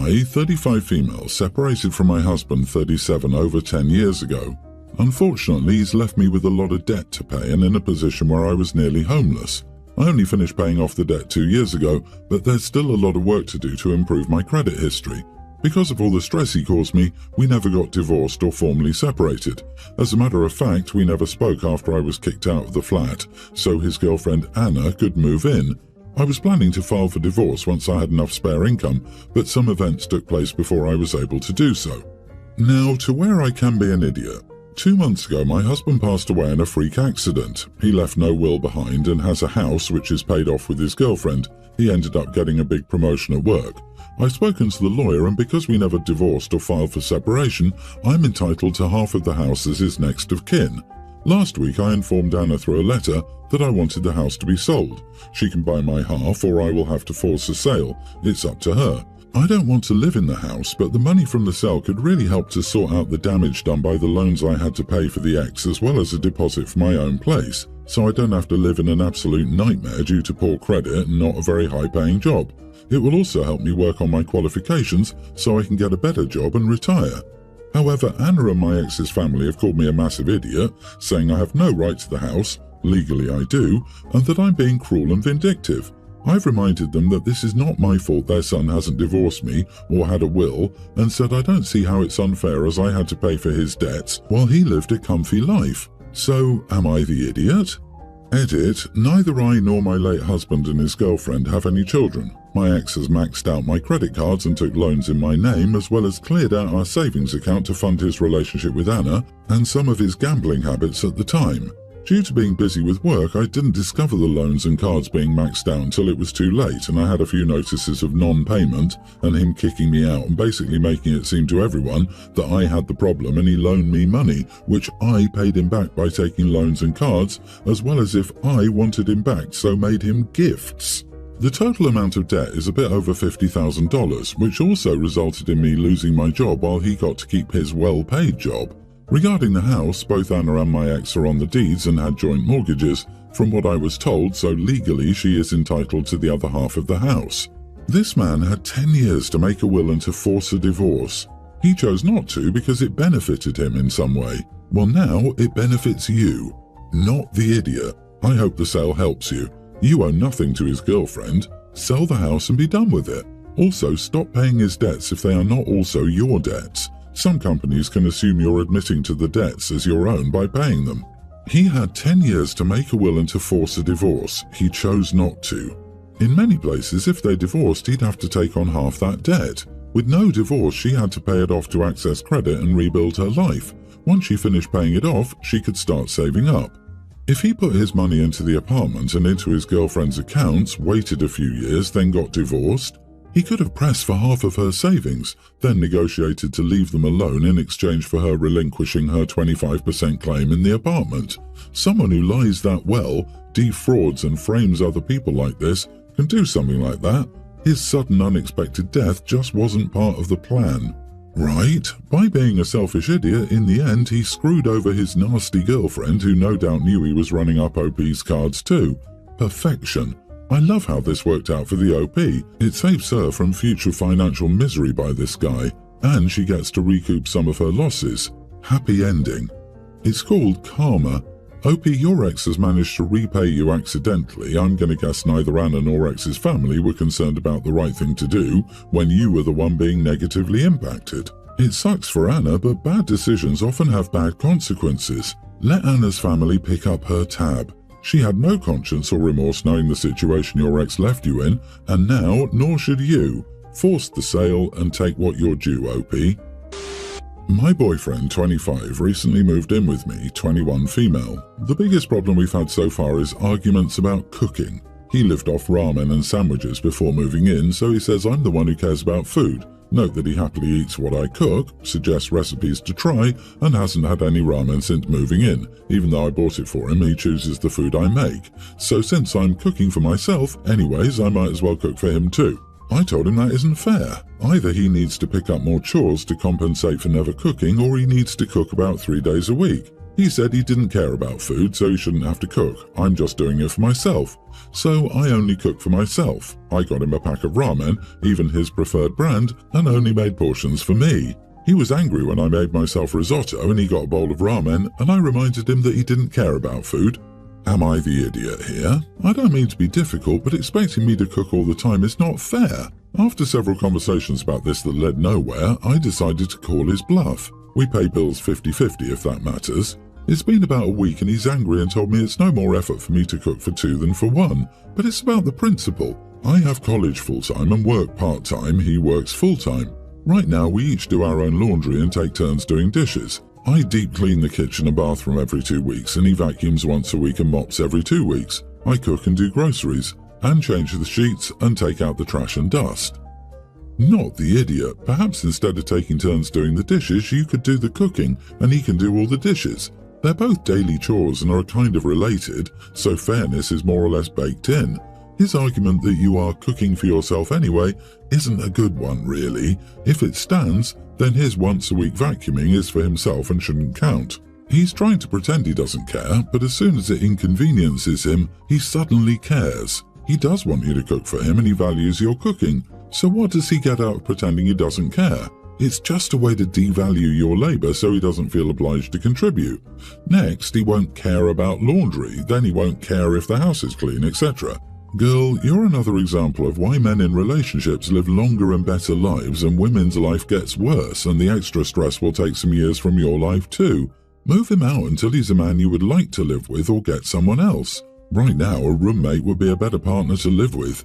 I, 35 female, separated from my husband, 37, over 10 years ago. Unfortunately, he's left me with a lot of debt to pay and in a position where I was nearly homeless. I only finished paying off the debt 2 years ago, but there's still a lot of work to do to improve my credit history. Because of all the stress he caused me, we never got divorced or formally separated. As a matter of fact, we never spoke after I was kicked out of the flat, so his girlfriend Anna could move in. I was planning to file for divorce once I had enough spare income, but some events took place before I was able to do so. Now, to where I can be an idiot. 2 months ago, my husband passed away in a freak accident. He left no will behind and has a house which is paid off with his girlfriend. He ended up getting a big promotion at work. I've spoken to the lawyer, and because we never divorced or filed for separation, I'm entitled to half of the house as his next of kin. Last week, I informed Anna through a letter that I wanted the house to be sold. She can buy my half, or I will have to force a sale. It's up to her. I don't want to live in the house, but the money from the sale could really help to sort out the damage done by the loans I had to pay for the ex, as well as a deposit for my own place, so I don't have to live in an absolute nightmare due to poor credit and not a very high-paying job. It will also help me work on my qualifications so I can get a better job and retire. However, Anna and my ex's family have called me a massive idiot, saying I have no right to the house, legally I do, and that I'm being cruel and vindictive. I've reminded them that this is not my fault their son hasn't divorced me or had a will, and said I don't see how it's unfair as I had to pay for his debts while he lived a comfy life. So, am I the idiot? Edit, neither I nor my late husband and his girlfriend have any children. My ex has maxed out my credit cards and took loans in my name, as well as cleared out our savings account to fund his relationship with Anna and some of his gambling habits at the time. Due to being busy with work, I didn't discover the loans and cards being maxed out until it was too late, and I had a few notices of non-payment and him kicking me out and basically making it seem to everyone that I had the problem and he loaned me money, which I paid him back by taking loans and cards, as well as if I wanted him back, so made him gifts. The total amount of debt is a bit over $50,000, which also resulted in me losing my job while he got to keep his well-paid job. Regarding the house, both Anna and my ex are on the deeds and had joint mortgages, from what I was told, so legally she is entitled to the other half of the house. This man had 10 years to make a will and to force a divorce. He chose not to because it benefited him in some way. Well, now it benefits you, not the idiot. I hope the sale helps you. You owe nothing to his girlfriend. Sell the house and be done with it. Also, stop paying his debts if they are not also your debts. Some companies can assume you're admitting to the debts as your own by paying them. He had 10 years to make a will and to force a divorce. He chose not to. In many places, if they divorced, he'd have to take on half that debt. With no divorce, she had to pay it off to access credit and rebuild her life. Once she finished paying it off, she could start saving up. If he put his money into the apartment and into his girlfriend's accounts, waited a few years, then got divorced, he could have pressed for half of her savings, then negotiated to leave them alone in exchange for her relinquishing her 25% claim in the apartment. Someone who lies that well, defrauds and frames other people like this, can do something like that. His sudden unexpected death just wasn't part of the plan. Right? By being a selfish idiot, in the end he screwed over his nasty girlfriend who no doubt knew he was running up OP's cards too. Perfection. I love how this worked out for the OP. It saves her from future financial misery by this guy, and she gets to recoup some of her losses. Happy ending. It's called karma. OP, your ex has managed to repay you accidentally. I'm gonna guess neither Anna nor ex's family were concerned about the right thing to do when you were the one being negatively impacted. It sucks for Anna, but bad decisions often have bad consequences. Let Anna's family pick up her tab. She had no conscience or remorse knowing the situation your ex left you in, and now nor should you. Force the sale and take what you're due, OP. My boyfriend, 25, recently moved in with me, 21, female. The biggest problem we've had so far is arguments about cooking. He lived off ramen and sandwiches before moving in, so he says I'm the one who cares about food. Note that he happily eats what I cook, suggests recipes to try, and hasn't had any ramen since moving in. Even though I bought it for him, he chooses the food I make. So since I'm cooking for myself, anyways, I might as well cook for him too. I told him that isn't fair. Either he needs to pick up more chores to compensate for never cooking, or he needs to cook about 3 days a week. He said he didn't care about food, so he shouldn't have to cook. I'm just doing it for myself. So I only cook for myself. I got him a pack of ramen, even his preferred brand, and only made portions for me. He was angry when I made myself risotto and he got a bowl of ramen, and I reminded him that he didn't care about food. Am I the idiot here? I don't mean to be difficult, but expecting me to cook all the time is not fair. After several conversations about this that led nowhere, I decided to call his bluff. We pay bills 50-50 if that matters. It's been about a week and he's angry and told me it's no more effort for me to cook for two than for one. But it's about the principle. I have college full-time and work part-time, he works full-time. Right now we each do our own laundry and take turns doing dishes. I deep clean the kitchen and bathroom every 2 weeks and he vacuums once a week and mops every 2 weeks. I cook and do groceries, and change the sheets and take out the trash and dust. Not the idiot. Perhaps instead of taking turns doing the dishes, you could do the cooking and he can do all the dishes. They're both daily chores and are kind of related, so fairness is more or less baked in. His argument that you are cooking for yourself anyway isn't a good one, really. If it stands, then his once-a-week vacuuming is for himself and shouldn't count. He's trying to pretend he doesn't care, but as soon as it inconveniences him, he suddenly cares. He does want you to cook for him and he values your cooking. So what does he get out of pretending he doesn't care? It's just a way to devalue your labor so he doesn't feel obliged to contribute. Next, he won't care about laundry, then he won't care if the house is clean, etc. Girl, you're another example of why men in relationships live longer and better lives and women's life gets worse, and the extra stress will take some years from your life too. Move him out until he's a man you would like to live with, or get someone else. Right now, a roommate would be a better partner to live with.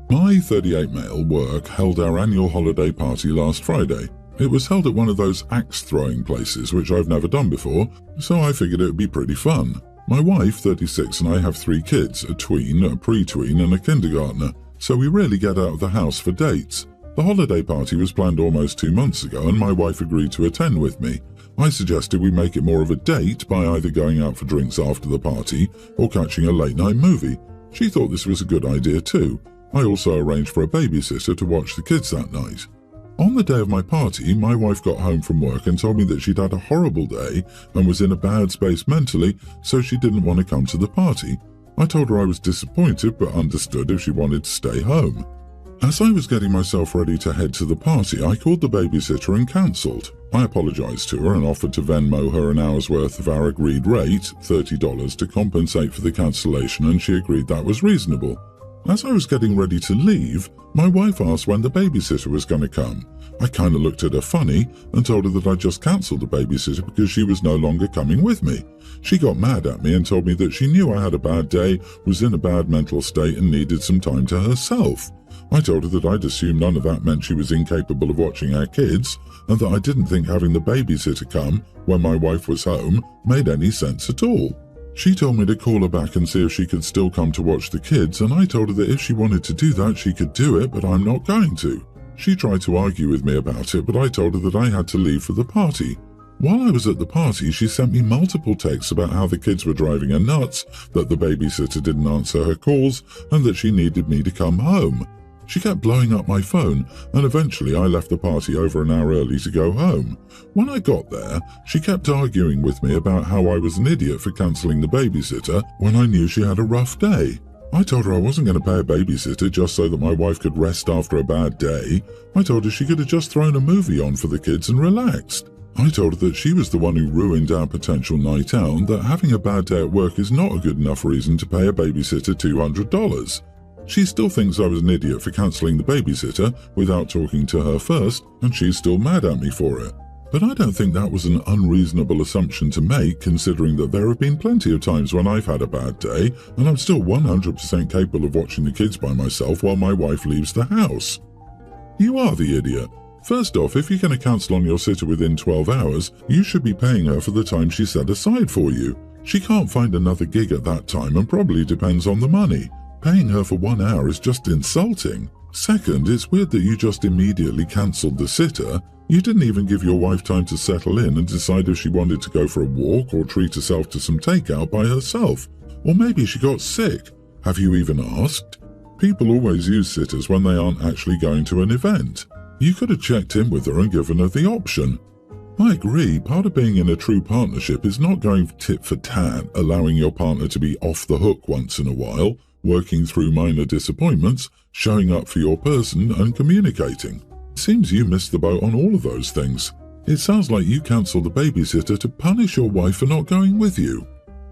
My 38 male work held our annual holiday party last Friday. It was held at one of those axe-throwing places, which I've never done before, so I figured it would be pretty fun. My wife, 36, and I have 3 kids, a tween, a pre-tween, and a kindergartner, so we rarely get out of the house for dates. The holiday party was planned almost 2 months ago, and my wife agreed to attend with me. I suggested we make it more of a date by either going out for drinks after the party or catching a late-night movie. She thought this was a good idea too. I also arranged for a babysitter to watch the kids that night. On the day of my party, my wife got home from work and told me that she'd had a horrible day and was in a bad space mentally, so she didn't want to come to the party. I told her I was disappointed but understood if she wanted to stay home. As I was getting myself ready to head to the party, I called the babysitter and cancelled. I apologized to her and offered to Venmo her an hour's worth of our agreed rate, $30, to compensate for the cancellation, and she agreed that was reasonable. As I was getting ready to leave, my wife asked when the babysitter was going to come. I kind of looked at her funny and told her that I just cancelled the babysitter because she was no longer coming with me. She got mad at me and told me that she knew I had a bad day, was in a bad mental state and needed some time to herself. I told her that I'd assumed none of that meant she was incapable of watching our kids, and that I didn't think having the babysitter come when my wife was home made any sense at all. She told me to call her back and see if she could still come to watch the kids, and I told her that if she wanted to do that, she could do it, but I'm not going to. She tried to argue with me about it, but I told her that I had to leave for the party. While I was at the party, she sent me multiple texts about how the kids were driving her nuts, that the babysitter didn't answer her calls, and that she needed me to come home. She kept blowing up my phone, and eventually I left the party over an hour early to go home. When I got there, she kept arguing with me about how I was an idiot for cancelling the babysitter when I knew she had a rough day. I told her I wasn't going to pay a babysitter just so that my wife could rest after a bad day. I told her she could have just thrown a movie on for the kids and relaxed. I told her that she was the one who ruined our potential night out, and that having a bad day at work is not a good enough reason to pay a babysitter $200. She still thinks I was an idiot for cancelling the babysitter without talking to her first, and she's still mad at me for it. But I don't think that was an unreasonable assumption to make, considering that there have been plenty of times when I've had a bad day, and I'm still 100% capable of watching the kids by myself while my wife leaves the house. You are the idiot. First off, if you're going to cancel on your sitter within 12 hours, you should be paying her for the time she set aside for you. She can't find another gig at that time and probably depends on the money. Paying her for 1 hour is just insulting. Second, it's weird that you just immediately cancelled the sitter. You didn't even give your wife time to settle in and decide if she wanted to go for a walk or treat herself to some takeout by herself. Or maybe she got sick. Have you even asked? People always use sitters when they aren't actually going to an event. You could have checked in with her and given her the option. I agree, part of being in a true partnership is not going tit for tat, allowing your partner to be off the hook once in a while, working through minor disappointments, showing up for your person and communicating. It seems you missed the boat on all of those things. It sounds like you cancelled the babysitter to punish your wife for not going with you.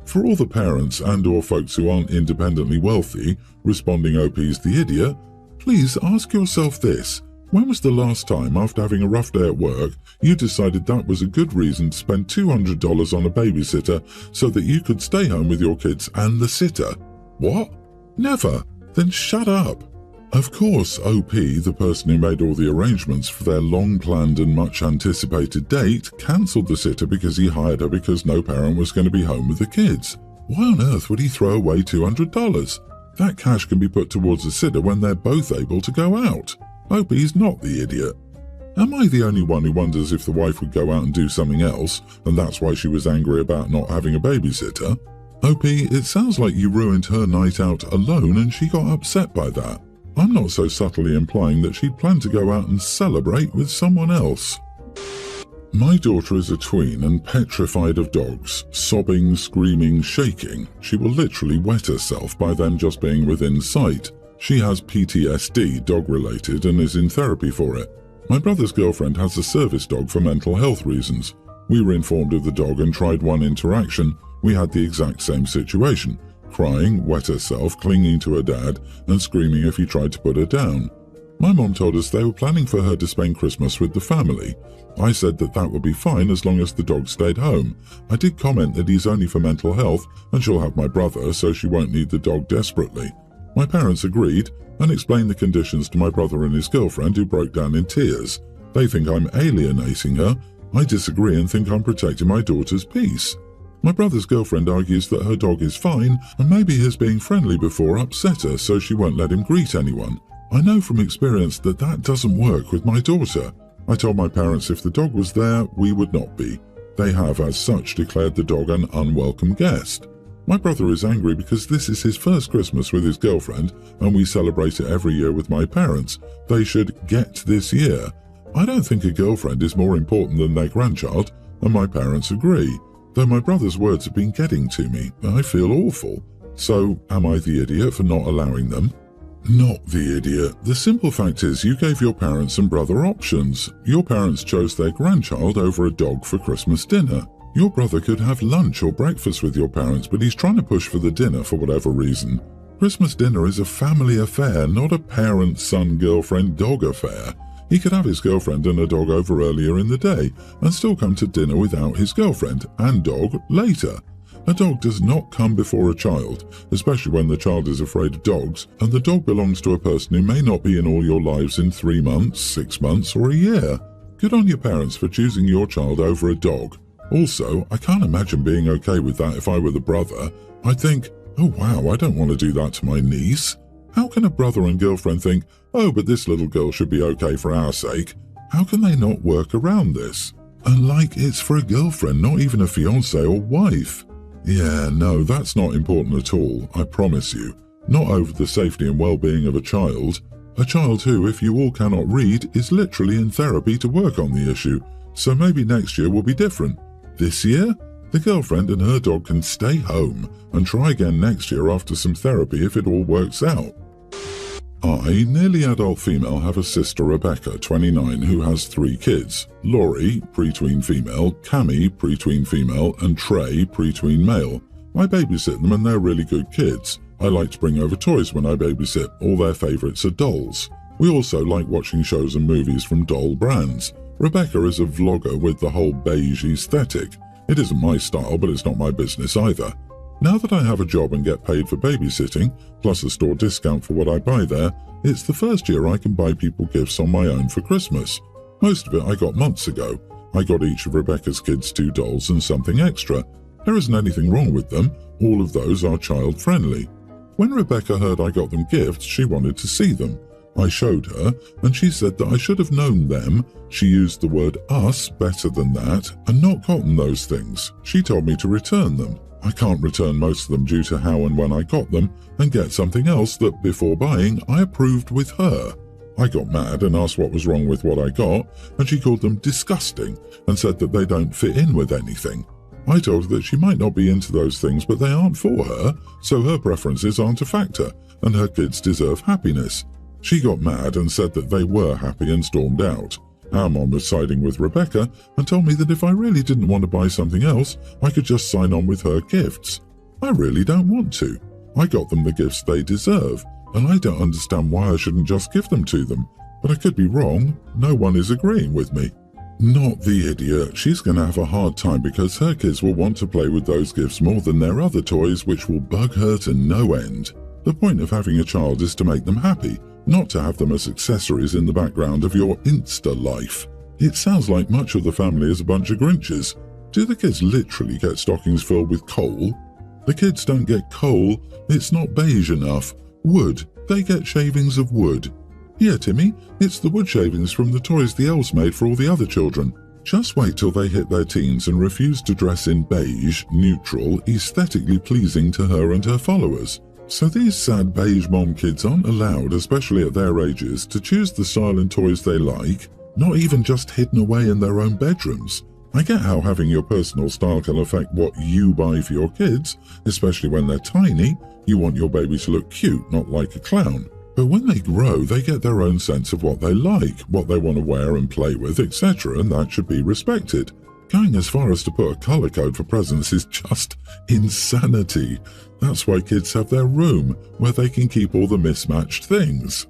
For all the parents and/or folks who aren't independently wealthy responding OP's the idiot, please ask yourself this. When was the last time, after having a rough day at work, you decided that was a good reason to spend $200 on a babysitter so that you could stay home with your kids and the sitter? What? Never. Then shut up. Of course, OP, the person who made all the arrangements for their long-planned and much-anticipated date, cancelled the sitter because he hired her because no parent was going to be home with the kids. Why on earth would he throw away $200? That cash can be put towards the sitter when they're both able to go out. OP's not the idiot. Am I the only one who wonders if the wife would go out and do something else, and that's why she was angry about not having a babysitter? OP, it sounds like you ruined her night out alone and she got upset by that. I'm not so subtly implying that she'd planned to go out and celebrate with someone else. My daughter is a tween and petrified of dogs, sobbing, screaming, shaking. She will literally wet herself by them just being within sight. She has PTSD, dog-related, and is in therapy for it. My brother's girlfriend has a service dog for mental health reasons. We were informed of the dog and tried one interaction. We had the exact same situation. Crying, wet herself, clinging to her dad, and screaming if he tried to put her down. My mom told us they were planning for her to spend Christmas with the family. I said that would be fine as long as the dog stayed home. I did comment that he's only for mental health and she'll have my brother so she won't need the dog desperately. My parents agreed and explained the conditions to my brother and his girlfriend, who broke down in tears. They think I'm alienating her. I disagree and think I'm protecting my daughter's peace. My brother's girlfriend argues that her dog is fine and maybe his being friendly before upset her so she won't let him greet anyone. I know from experience that doesn't work with my daughter. I told my parents if the dog was there, we would not be. They have as such declared the dog an unwelcome guest. My brother is angry because this is his first Christmas with his girlfriend and we celebrate it every year with my parents. They should get this year. I don't think a girlfriend is more important than their grandchild, and my parents agree. Though my brother's words have been getting to me, I feel awful. So, am I the idiot for not allowing them? Not the idiot. The simple fact is you gave your parents and brother options. Your parents chose their grandchild over a dog for Christmas dinner. Your brother could have lunch or breakfast with your parents, but he's trying to push for the dinner for whatever reason. Christmas dinner is a family affair, not a parent, son, girlfriend, dog affair. He could have his girlfriend and a dog over earlier in the day and still come to dinner without his girlfriend and dog later. A dog does not come before a child, especially when the child is afraid of dogs, and the dog belongs to a person who may not be in all your lives in 3 months, 6 months, or a year. Good on your parents for choosing your child over a dog. Also, I can't imagine being okay with that if I were the brother. I'd think, oh wow, I don't want to do that to my niece. How can a brother and girlfriend think, oh, but this little girl should be okay for our sake? How can they not work around this? And like it's for a girlfriend, not even a fiancé or wife. Yeah, no, that's not important at all, I promise you. Not over the safety and well-being of a child. A child who, if you all cannot read, is literally in therapy to work on the issue. So maybe next year will be different. This year, the girlfriend and her dog can stay home and try again next year after some therapy if it all works out. I, nearly adult female, have a sister Rebecca, 29, who has 3 kids. Laurie, pre-tween female, Cammy, pre-tween female, and Trey, pre-tween male. I babysit them and they're really good kids. I like to bring over toys when I babysit. All their favourites are dolls. We also like watching shows and movies from doll brands. Rebecca is a vlogger with the whole beige aesthetic. It isn't my style, but it's not my business either. Now that I have a job and get paid for babysitting, plus a store discount for what I buy there, it's the first year I can buy people gifts on my own for Christmas. Most of it I got months ago. I got each of Rebecca's kids 2 dolls and something extra. There isn't anything wrong with them. All of those are child-friendly. When Rebecca heard I got them gifts, she wanted to see them. I showed her, and she said that I should have known them. She used the word us better than that, and not gotten those things. She told me to return them. I can't return most of them due to how and when I got them, and get something else that, before buying, I approved with her. I got mad and asked what was wrong with what I got, and she called them disgusting and said that they don't fit in with anything. I told her that she might not be into those things, but they aren't for her, so her preferences aren't a factor, and her kids deserve happiness. She got mad and said that they were happy and stormed out. Our mom was siding with Rebecca and told me that if I really didn't want to buy something else, I could just sign on with her gifts. I really don't want to. I got them the gifts they deserve, and I don't understand why I shouldn't just give them to them. But I could be wrong. No one is agreeing with me. Not the idiot. She's going to have a hard time because her kids will want to play with those gifts more than their other toys, which will bug her to no end. The point of having a child is to make them happy, not to have them as accessories in the background of your Insta life. It sounds like much of the family is a bunch of Grinches. Do the kids literally get stockings filled with coal? The kids don't get coal. It's not beige enough. Wood. They get shavings of wood. Here, Timmy, it's the wood shavings from the toys the elves made for all the other children. Just wait till they hit their teens and refuse to dress in beige, neutral, aesthetically pleasing to her and her followers. So these sad beige mom kids aren't allowed, especially at their ages, to choose the style and toys they like, not even just hidden away in their own bedrooms. I get how having your personal style can affect what you buy for your kids, especially when they're tiny. You want your baby to look cute, not like a clown. But when they grow, they get their own sense of what they like, what they want to wear and play with, etc., and that should be respected. Going as far as to put a color code for presents is just insanity. That's why kids have their room, where they can keep all the mismatched things.